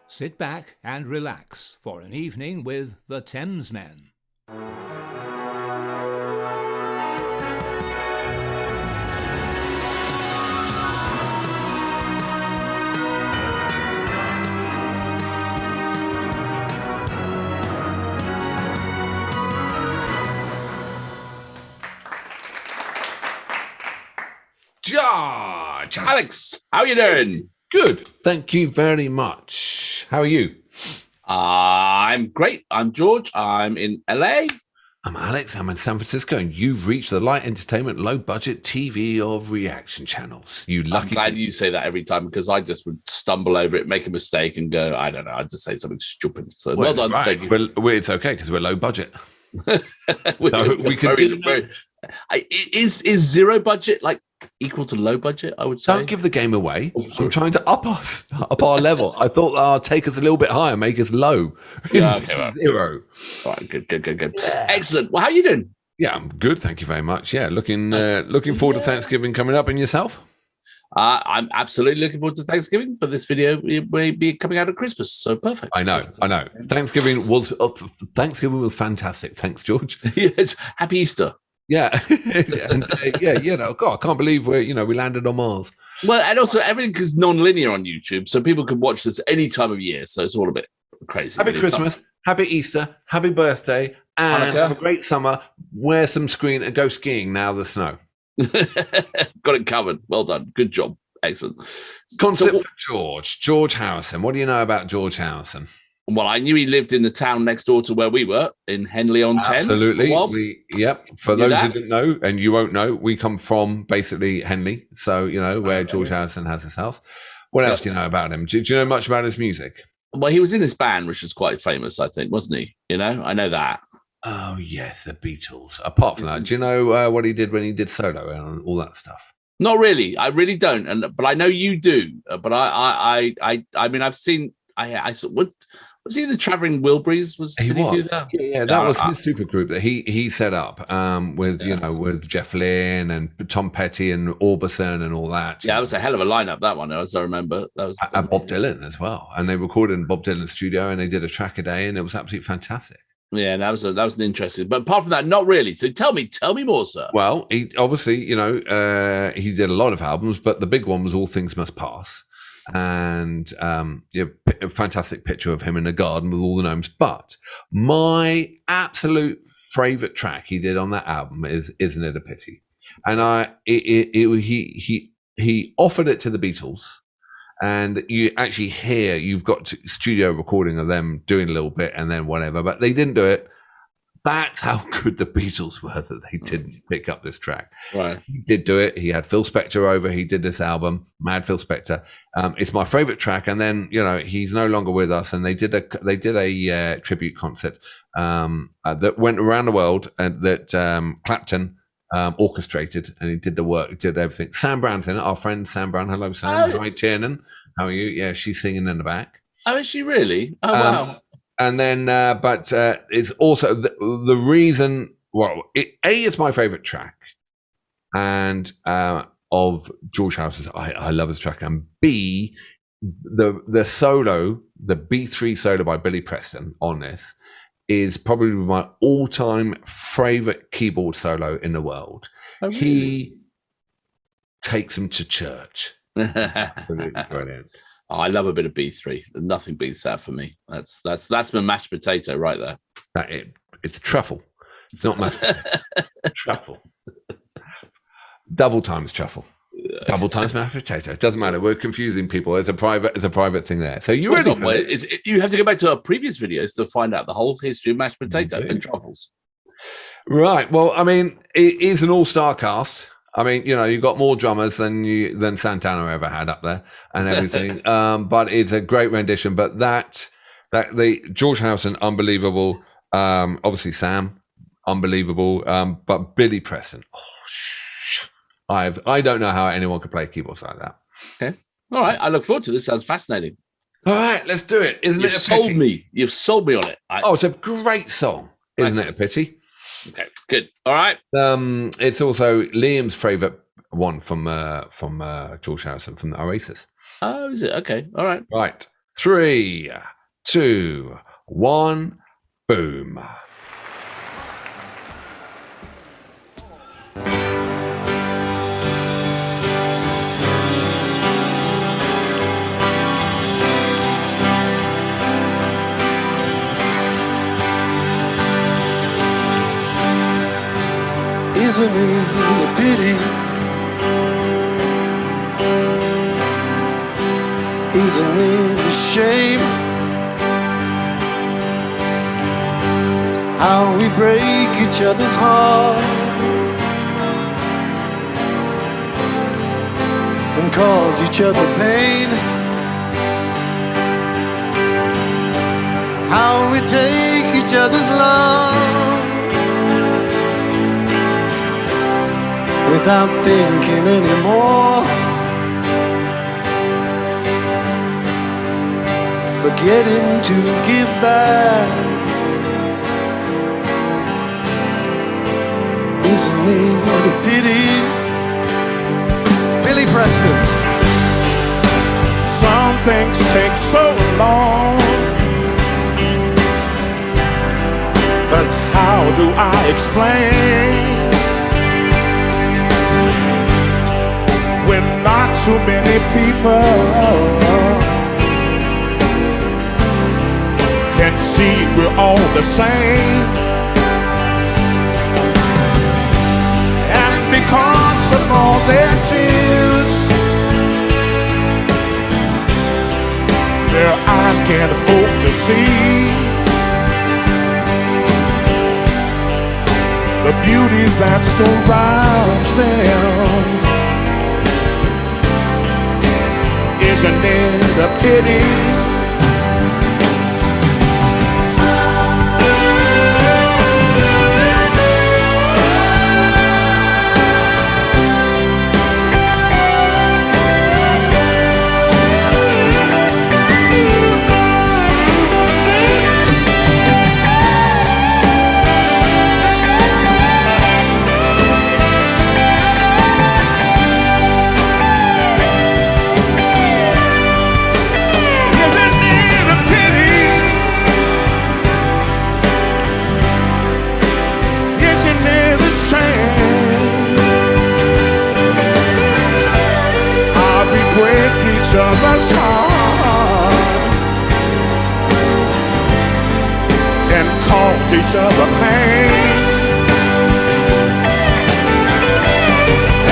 Sit back and relax for an evening with the Thamesmen. George! Alex, how are you doing? Good. Thank you very much. How are you? I'm great. I'm George. I'm in LA. I'm Alex. I'm in San Francisco, and you've reached the light entertainment, low budget TV of reaction channels. You lucky. I'm glad you say that every time because I just would stumble over it, make a mistake, and go, I don't know, I'd just say something stupid. So well done. Right. Thank you. It's okay because we're low budget. we can do. Is zero budget like equal to low budget? I would say. Don't give the game away. I'm trying to up our level. I thought take us a little bit higher, make us low. Yeah, okay, well. Zero. All right, good. Yeah. Excellent. Well, how are you doing? Yeah, I'm good. Thank you very much. Yeah, looking forward to Thanksgiving coming up. And yourself? I'm absolutely looking forward to Thanksgiving, but this video may be coming out at Christmas, so perfect. I know. Thanksgiving was fantastic. Thanks, George. Yes. Happy Easter. Yeah, and, God, I can't believe we landed on Mars. Well, and also everything is non-linear on YouTube, so people can watch this any time of year. So it's all a bit crazy. Happy Christmas, happy Easter, happy birthday, and have a great summer. Wear some screen and go skiing now. The snow. Got it covered. Well done. Good job. Excellent. Concept for George Harrison. What do you know about George Harrison? Well, I knew he lived in the town next door to where we were, in Henley-on-Thames. Absolutely. For those who didn't know, and you won't know, we come from basically Henley. So, where George Harrison has his house. What else do you know about him? Do you know much about his music? Well, he was in his band, which was quite famous, I think, wasn't he? I know that. Oh, yes, the Beatles. Apart from that, do you know what he did when he did solo and all that stuff? Not really. I really don't. But I know you do. But I mean, I've seen. I saw what. Was he in the Traveling Wilburys? Did he do that? Yeah, that was his supergroup that he set up with Jeff Lynne and Tom Petty and Orbison and all that. Yeah, that was a hell of a lineup, that one, as I remember. That was and Bob Dylan as well. And they recorded in Bob Dylan's studio and they did a track a day and it was absolutely fantastic. Yeah, that was an interesting. But apart from that, not really. So tell me more, sir. Well, he obviously, he did a lot of albums, but the big one was All Things Must Pass. And a fantastic picture of him in a garden with all the gnomes. But my absolute favorite track he did on that album is "Isn't It a Pity?" And he offered it to the Beatles, and you actually you've got studio recording of them doing a little bit and then whatever, but they didn't do it. That's how good the Beatles were that they didn't pick up this track. Right. He did do it. He had Phil Spector over. He did this album, Mad Phil Spector. It's my favorite track. And then, he's no longer with us. And they did a tribute concert that went around the world and that Clapton orchestrated. And he did the work, did everything. Sam Brown's in it, our friend Sam Brown. Hello, Sam. Hi, Tiernan. How are you? Yeah, she's singing in the back. Oh, is she really? Oh, wow. And then, but it's also the reason. Well, it's my favorite track, and of George Harrison's. I love his track, and B, the solo, the B3 solo by Billy Preston on this is probably my all-time favorite keyboard solo in the world. Oh, really? He takes him to church. Absolutely brilliant. Oh, I love a bit of B3. Nothing beats that for me. That's my mashed potato right there. It's truffle. It's not mashed potato. Truffle. Double times truffle. Double times mashed potato. It doesn't matter. We're confusing people. It's a private thing there. So you ready for this? You have to go back to our previous videos to find out the whole history of mashed potato and truffles. Right. Well, I mean, it is an all-star cast. I mean, you've got more drummers than Santana ever had up there and everything. But it's a great rendition. But that the George Harrison, unbelievable. Obviously Sam, unbelievable. But Billy Preston, I don't know how anyone could play keyboards like that. Okay, all right. I look forward to this. Sounds fascinating. All right, let's do it. Isn't it a pity? You've sold me on it. It's a great song. Isn't it a pity? Okay, good. All right. It's also Liam's favorite one from George Harrison from the Oasis. Oh, is it? Okay, all right. Right, 3, 2, 1, boom. Isn't it a pity? Isn't it a shame how we break each other's heart and cause each other pain? How we take each other's love without thinking anymore, forgetting to give back. Isn't it a pity? Billy Preston. Some things take so long, but how do I explain when not too many people can see we're all the same? And because of all their tears, their eyes can't hope to see the beauty that surrounds them. Isn't it a pity? Other's heart and cause each other pain,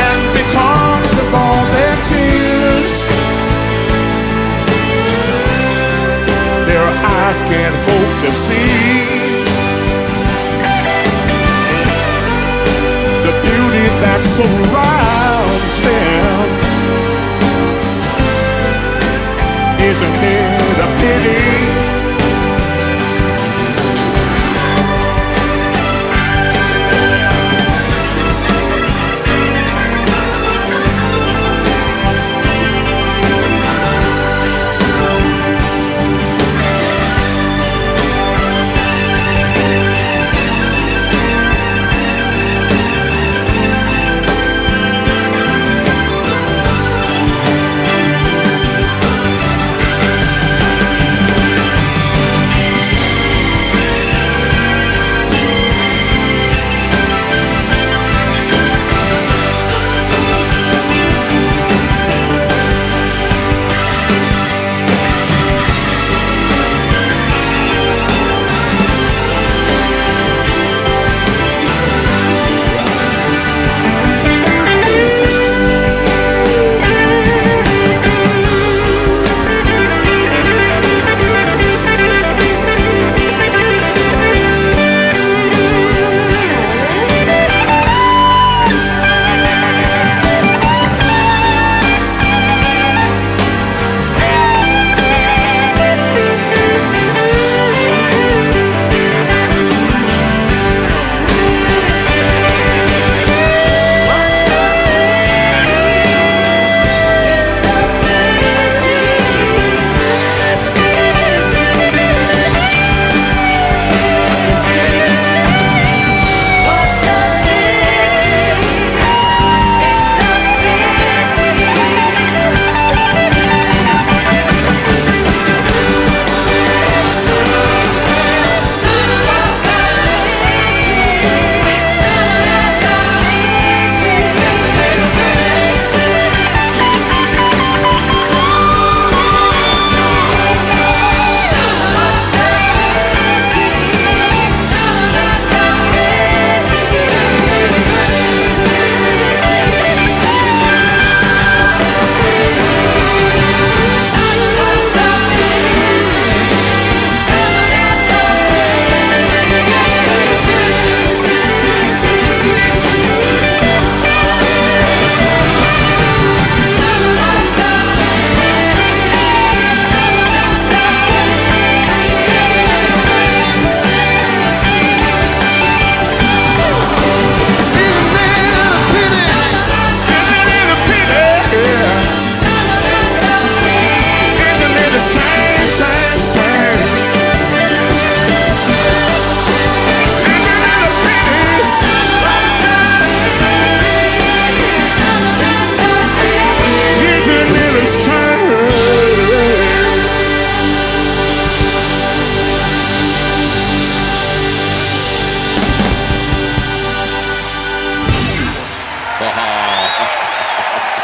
and because of all their tears, their eyes can't hope to see the beauty that surrounds them. Isn't it a pity?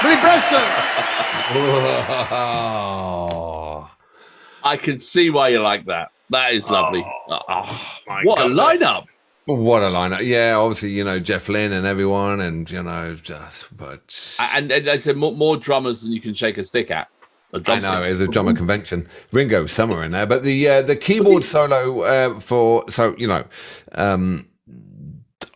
Billy Preston. Oh, I can see why you like that. That is lovely. my What God. a lineup! What a lineup. Yeah, obviously, Jeff Lynne and everyone, and, but. And I said more drummers than you can shake a stick at. I know, it's a drummer convention. Ringo's somewhere in there, but the keyboard solo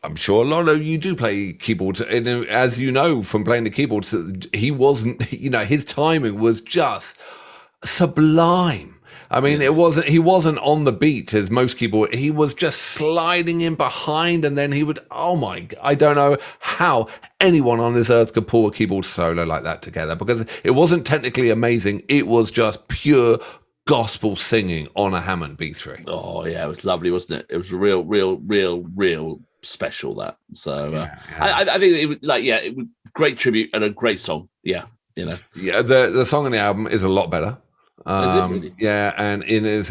I'm sure a lot of you do play keyboards, and as you know from playing the keyboards, he wasn't, his timing was just sublime. I mean, he wasn't on the beat as most keyboard. He was just sliding in behind, and then he would, I don't know how anyone on this earth could pull a keyboard solo like that together, because it wasn't technically amazing. It was just pure gospel singing on a Hammond B3. Oh yeah, it was lovely, wasn't it? It was real special, that. So I think it was it was great tribute and a great song. Yeah, Yeah, the song on the album is a lot better. Really? Yeah, and it's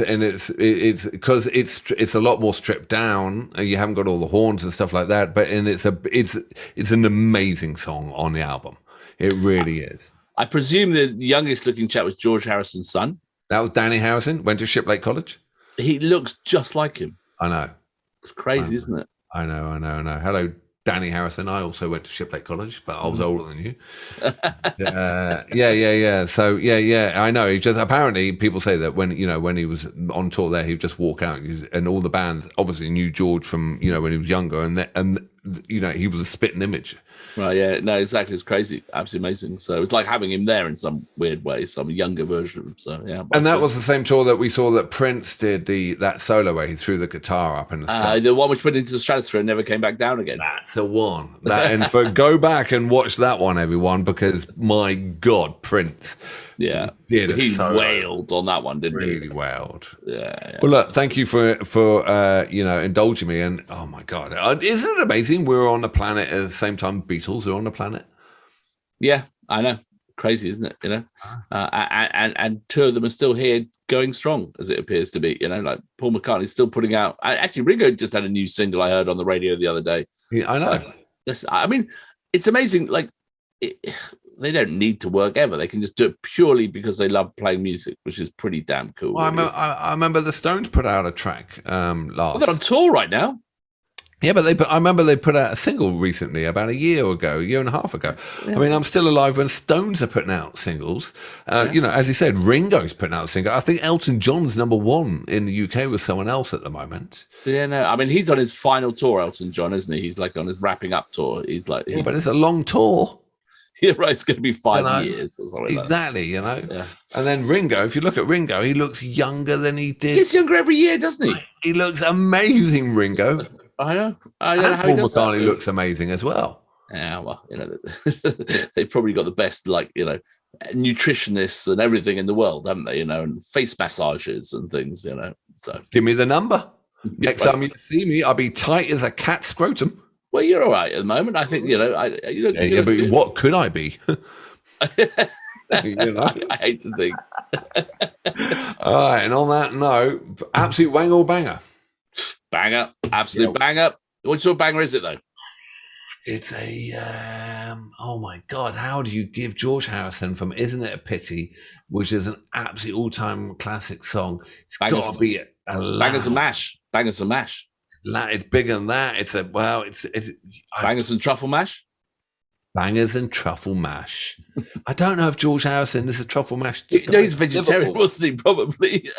because it's a lot more stripped down. You haven't got all the horns and stuff like that, but it's an amazing song on the album. It really is. I presume the youngest looking chap was George Harrison's son. That was Danny Harrison. Went to Shiplake College. He looks just like him. I know. It's crazy, isn't it? I know. Hello, Danny Harrison. I also went to Shiplake College, but I was older than you. Yeah. So I know. He just, apparently people say that when he was on tour there, he'd just walk out, and all the bands obviously knew George from when he was younger, and he was a spitting image. Right, yeah, no, exactly. It's crazy, absolutely amazing. So it's like having him there in some weird way, some younger version of him. So yeah, and that was the same tour that we saw that Prince did that solo where he threw the guitar up in the sky. The one which went into the stratosphere and never came back down again. That's the one. But go back and watch that one, everyone, because my God, Prince. Yeah, he wailed on that one, didn't he? Really wailed. Yeah. Well, look, thank you for indulging me. And oh my God, isn't it amazing? We're on the planet at the same time Beatles are on the planet. Yeah, I know. Crazy, isn't it? And two of them are still here, going strong, as it appears to be. Like Paul McCartney's still putting out. Actually, Ringo just had a new single I heard on the radio the other day. Yeah, I know. So, I mean, it's amazing. Like. They don't need to work ever. They can just do it purely because they love playing music, which is pretty damn cool. Well, I remember the Stones put out a track last. Well, they're on tour right now. Yeah, but I remember they put out a single recently, about a year and a half ago. Yeah. I mean, I'm still alive when Stones are putting out singles. As you said, Ringo's putting out a single. I think Elton John's #1 in the UK with someone else at the moment. Yeah, no, I mean, he's on his final tour, Elton John, isn't he? He's like on his wrapping up tour. He's like, but it's a long tour. Yeah, right. It's going to be 5 years or something. Exactly, Yeah. And then Ringo, if you look at Ringo, he looks younger than he did. He's younger every year, doesn't he? He looks amazing, Ringo. I know. And Paul McCartney looks amazing as well. Yeah, well, they've probably got the best, nutritionists and everything in the world, haven't they? And face massages and things, So give me the number. Next time you see me, I'll be tight as a cat scrotum. Well, you're all right at the moment. I think, but what could I be? I hate to think. All right, and on that note, absolute wang or banger? Banger, absolute banger. What sort of banger is it, though? It's a, oh my God, how do you give George Harrison from Isn't It a Pity, which is an absolute all-time classic song? It's got to be a Bangers and Mash. Bangers and Mash. It's bigger than that. It's Bangers and Truffle Mash. Bangers and Truffle Mash. I don't know if George Harrison is a truffle mash. No, he's vegetarian, wasn't he? Probably.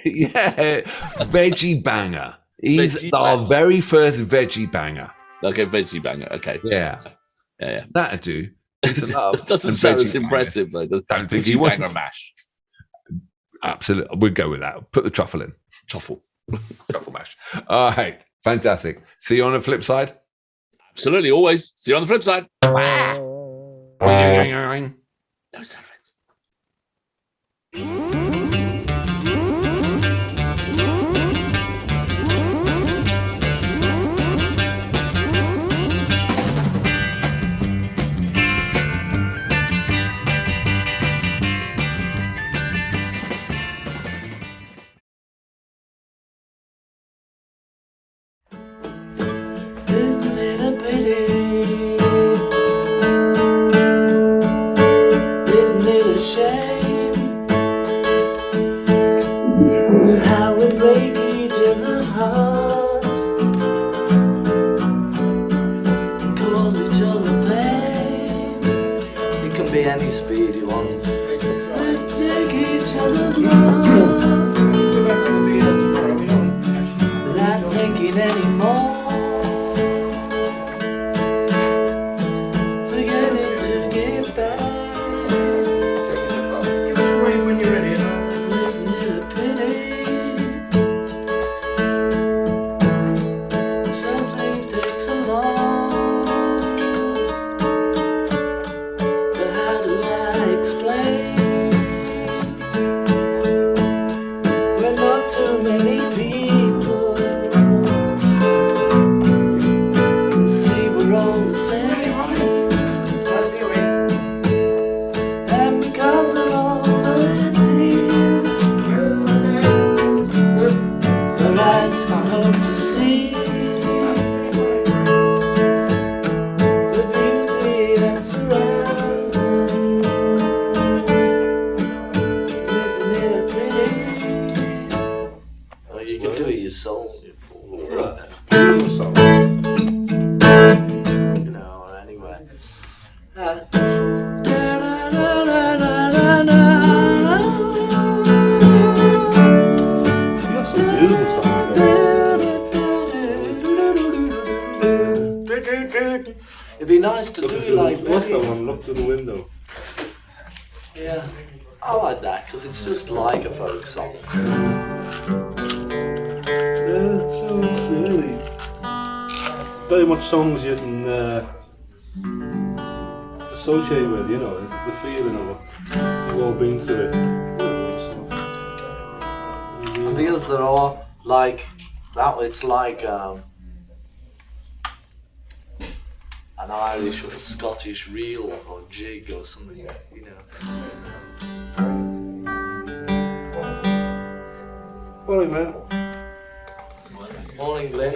Yeah, veggie banger. He's our very first veggie banger. Okay, veggie banger. Okay. Yeah. That'd do. Peace and love. Doesn't sound as impressive though. Don't think he would. Banger mash. Absolutely, we'd go with that. Put the truffle in. Truffle mash. All right. Fantastic. See you on the flip side. Absolutely, always. See you on the flip side. No sound effects. Isn't it a pity be any speed you want. Let's take each other's love without thinking anymore. Forgetting to give back. When you're ready. Isn't it a pity? Some things take so long. But how do I explain? We're not too many people can see we're all the same. And because of all the tears our eyes can hope to see the beauty that surrounds them. Isn't it a pity? Oh, you can do it yourself, you fool. You know, or anyway. It'd be nice to do like What's that one? Look through the window. Yeah, I like that because it's just like a folk song. Yeah, it's really very much songs you can associate with, you know, the feeling of it. We've all been through it. And because they're all like that, it's like an Irish or Scottish reel or jig or something, you know. Morning, man. Morning, Glenn.